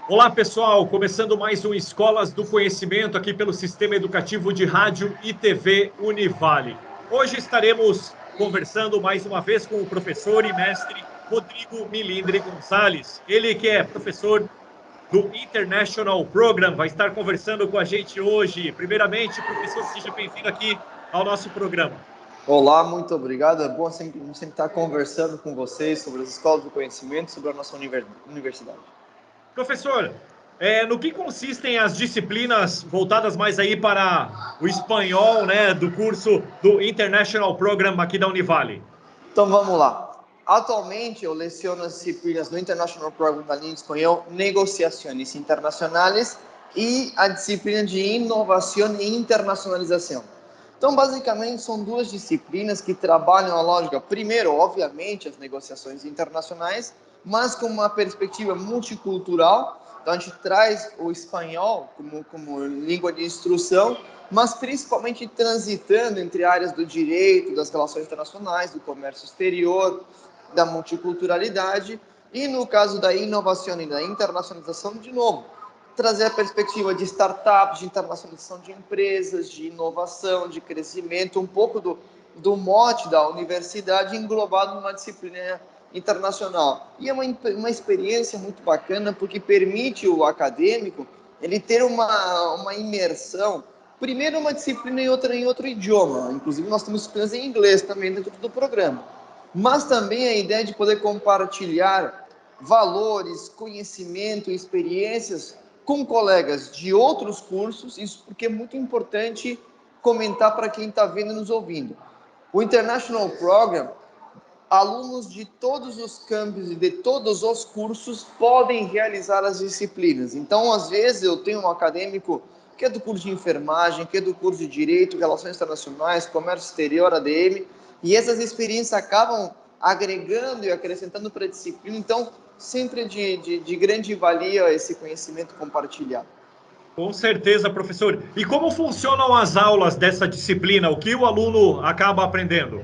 Olá, pessoal! Começando mais um Escolas do Conhecimento aqui pelo Sistema Educativo de Rádio e TV Univale. Hoje estaremos conversando mais uma vez com o professor e mestre Rodrigo Milindre Gonçalves. Ele que é professor do International Program, vai estar conversando com a gente hoje. Primeiramente, professor, seja bem-vindo aqui ao nosso programa. Olá, muito obrigado. É bom sempre estar conversando com vocês sobre as escolas do conhecimento, sobre a nossa universidade. Professor, no que consistem as disciplinas voltadas mais aí para o espanhol, né, do curso do International Program aqui da Univale? Então vamos lá. Atualmente eu leciono as disciplinas do International Program da linha de espanhol, negociações internacionais e a disciplina de inovação e internacionalização. Então, basicamente, são duas disciplinas que trabalham a lógica, primeiro, obviamente, as negociações internacionais, mas com uma perspectiva multicultural. Então, a gente traz o espanhol como língua de instrução, mas principalmente transitando entre áreas do direito, das relações internacionais, do comércio exterior, da multiculturalidade, e no caso da inovação e da internacionalização, de novo, trazer a perspectiva de startups, de internacionalização de empresas, de inovação, de crescimento, um pouco do mote da universidade englobado numa disciplina internacional. E é uma experiência muito bacana, porque permite o acadêmico ele ter uma imersão, primeiro uma disciplina em outro idioma, inclusive nós temos disciplinas em inglês também dentro do programa, mas também a ideia de poder compartilhar valores, conhecimento, experiências com colegas de outros cursos, isso porque é muito importante comentar para quem está vendo e nos ouvindo. O International Program, alunos de todos os campos e de todos os cursos podem realizar as disciplinas. Então, às vezes, eu tenho um acadêmico que é do curso de enfermagem, que é do curso de Direito, Relações Internacionais, Comércio Exterior, ADM, e essas experiências acabam agregando e acrescentando para a disciplina. Então, sempre de grande valia esse conhecimento compartilhado. Com certeza, professor. E como funcionam as aulas dessa disciplina? O que o aluno acaba aprendendo?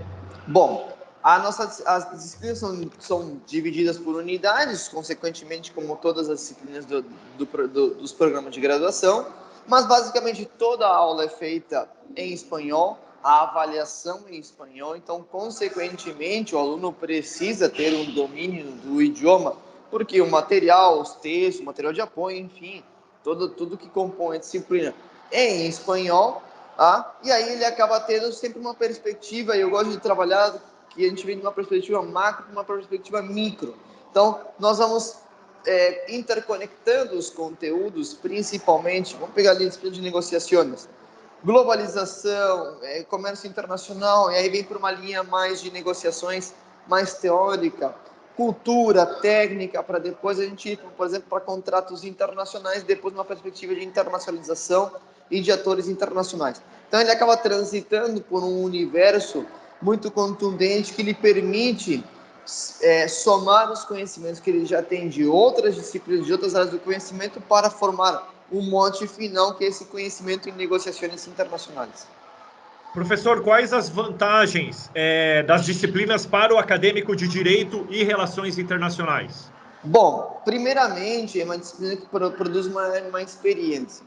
Bom, as disciplinas são divididas por unidades, consequentemente, como todas as disciplinas dos programas de graduação, mas basicamente toda a aula é feita em espanhol, a avaliação em espanhol, então, consequentemente, o aluno precisa ter um domínio do idioma, porque o material, os textos, o material de apoio, enfim, tudo que compõe a disciplina é em espanhol. E aí ele acaba tendo sempre uma perspectiva, e eu gosto de trabalhar que a gente vem de uma perspectiva macro para uma perspectiva micro. Então, nós vamos interconectando os conteúdos, principalmente, vamos pegar ali a disciplina de negociações, globalização, comércio internacional, e aí vem para uma linha mais de negociações mais teórica, cultura, técnica, para depois a gente ir, por exemplo, para contratos internacionais, depois uma perspectiva de internacionalização e de atores internacionais. Então ele acaba transitando por um universo muito contundente que lhe permite somar os conhecimentos que ele já tem de outras disciplinas, de outras áreas do conhecimento, para formar um mote final, que é esse conhecimento em negociações internacionais. Professor, quais as vantagens das disciplinas para o acadêmico de Direito e Relações Internacionais? Bom, primeiramente, é uma disciplina que produz uma experiência.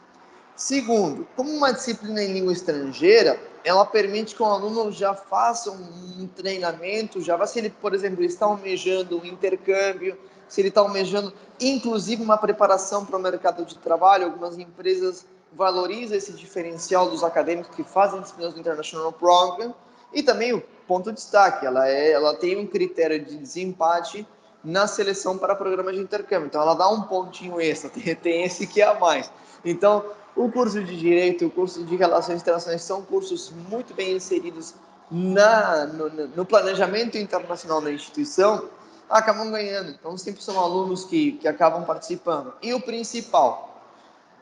Segundo, como uma disciplina em língua estrangeira, ela permite que o aluno já faça um treinamento, se ele, por exemplo, está almejando um intercâmbio, se ele está almejando, inclusive, uma preparação para o mercado de trabalho. Algumas empresas valorizam esse diferencial dos acadêmicos que fazem disciplinas do International Program. E também o ponto de destaque, ela tem um critério de desempate na seleção para programas de intercâmbio. Então, ela dá um pontinho extra, tem esse que é a mais. Então, o curso de Direito, o curso de Relações Internacionais são cursos muito bem inseridos no planejamento internacional da instituição, acabam ganhando. Então, sempre são alunos que acabam participando. E o principal,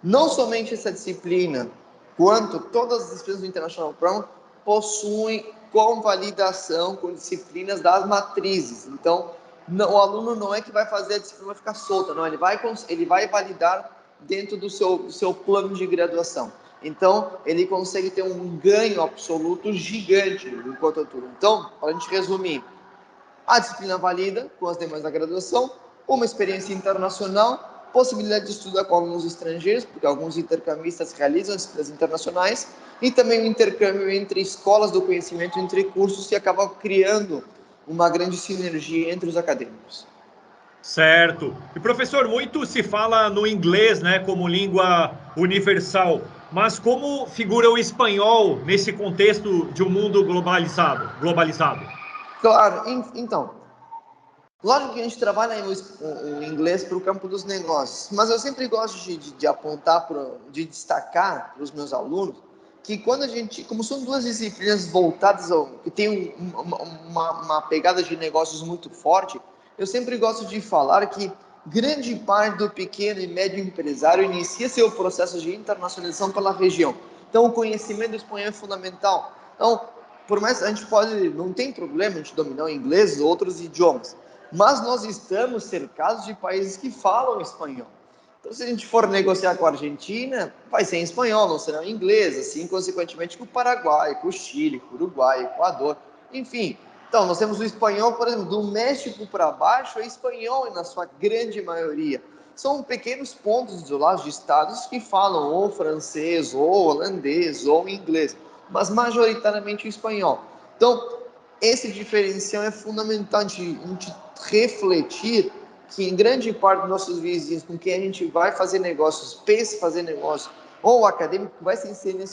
não somente essa disciplina, quanto todas as disciplinas do International Program possuem convalidação com disciplinas das matrizes. Então, o aluno não é que vai fazer a disciplina vai ficar solta, não, ele vai validar dentro do seu plano de graduação. Então, ele consegue ter um ganho absoluto gigante enquanto atua. Então, para a gente resumir, a disciplina valida com as demais da graduação, uma experiência internacional possibilidade de estudar com alunos estrangeiros, porque alguns intercambistas realizam as internacionais, e também o intercâmbio entre escolas do conhecimento, entre cursos, que acaba criando uma grande sinergia entre os acadêmicos. Certo. E, professor, muito se fala no inglês, né, como língua universal, mas como figura o espanhol nesse contexto de um mundo globalizado? Claro, então, lógico que a gente trabalha o inglês para o campo dos negócios, mas eu sempre gosto de apontar, de destacar para os meus alunos que quando a gente, como são duas disciplinas voltadas que tem uma pegada de negócios muito forte, eu sempre gosto de falar que grande parte do pequeno e médio empresário inicia seu processo de internacionalização pela região. Então, o conhecimento do espanhol é fundamental. Então, por mais a gente não tem problema a gente dominar o inglês ou outros idiomas, mas nós estamos cercados de países que falam espanhol. Então, se a gente for negociar com a Argentina, vai ser em espanhol, não será em inglês, assim, consequentemente, com o Paraguai, com o Chile, com o Uruguai, Equador, enfim. Então, nós temos o espanhol, por exemplo, do México para baixo, é espanhol na sua grande maioria. São pequenos pontos isolados de estados que falam ou francês, ou holandês, ou inglês, mas majoritariamente o espanhol. Então, esse diferencial é fundamental, a gente refletir que em grande parte dos nossos vizinhos com quem a gente vai fazer negócios, pensa em fazer negócio, ou o acadêmico vai se inserir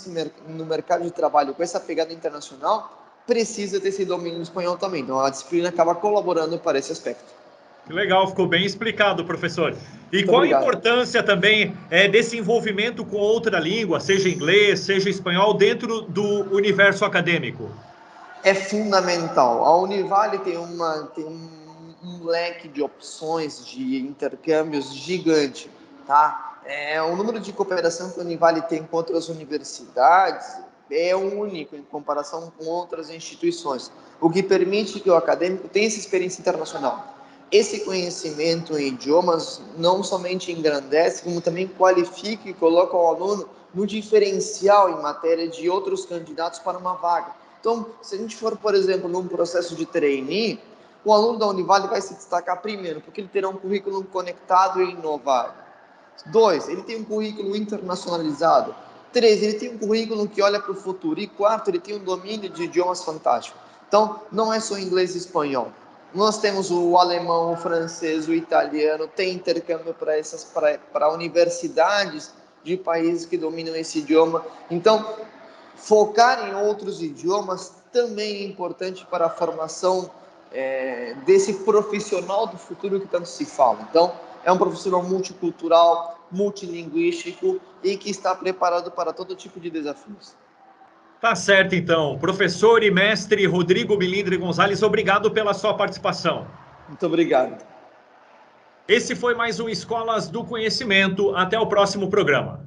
no mercado de trabalho com essa pegada internacional, precisa ter esse domínio do espanhol também. Então, a disciplina acaba colaborando para esse aspecto. Que legal, ficou bem explicado, professor. E Muito qual a obrigado. importância também desse envolvimento com outra língua, seja inglês, seja espanhol, dentro do universo acadêmico? É fundamental. A Univale tem um leque de opções de intercâmbios gigante, tá? O número de cooperação que a Univale tem com outras universidades é único em comparação com outras instituições, o que permite que o acadêmico tenha essa experiência internacional. Esse conhecimento em idiomas não somente engrandece, como também qualifica e coloca o aluno no diferencial em matéria de outros candidatos para uma vaga. Então, se a gente for, por exemplo, num processo de trainee, o aluno da Univale vai se destacar primeiro, porque ele terá um currículo conectado e inovado. 2, ele tem um currículo internacionalizado. 3, ele tem um currículo que olha para o futuro. E 4, ele tem um domínio de idiomas fantástico. Então, não é só inglês e espanhol. Nós temos o alemão, o francês, o italiano, tem intercâmbio para universidades de países que dominam esse idioma. Então, focar em outros idiomas também é importante para a formação desse profissional do futuro que tanto se fala. Então, é um profissional multicultural, multilinguístico e que está preparado para todo tipo de desafios. Tá certo, então. Professor e mestre Rodrigo Milindre Gonzalez, obrigado pela sua participação. Muito obrigado. Esse foi mais um Escolas do Conhecimento. Até o próximo programa.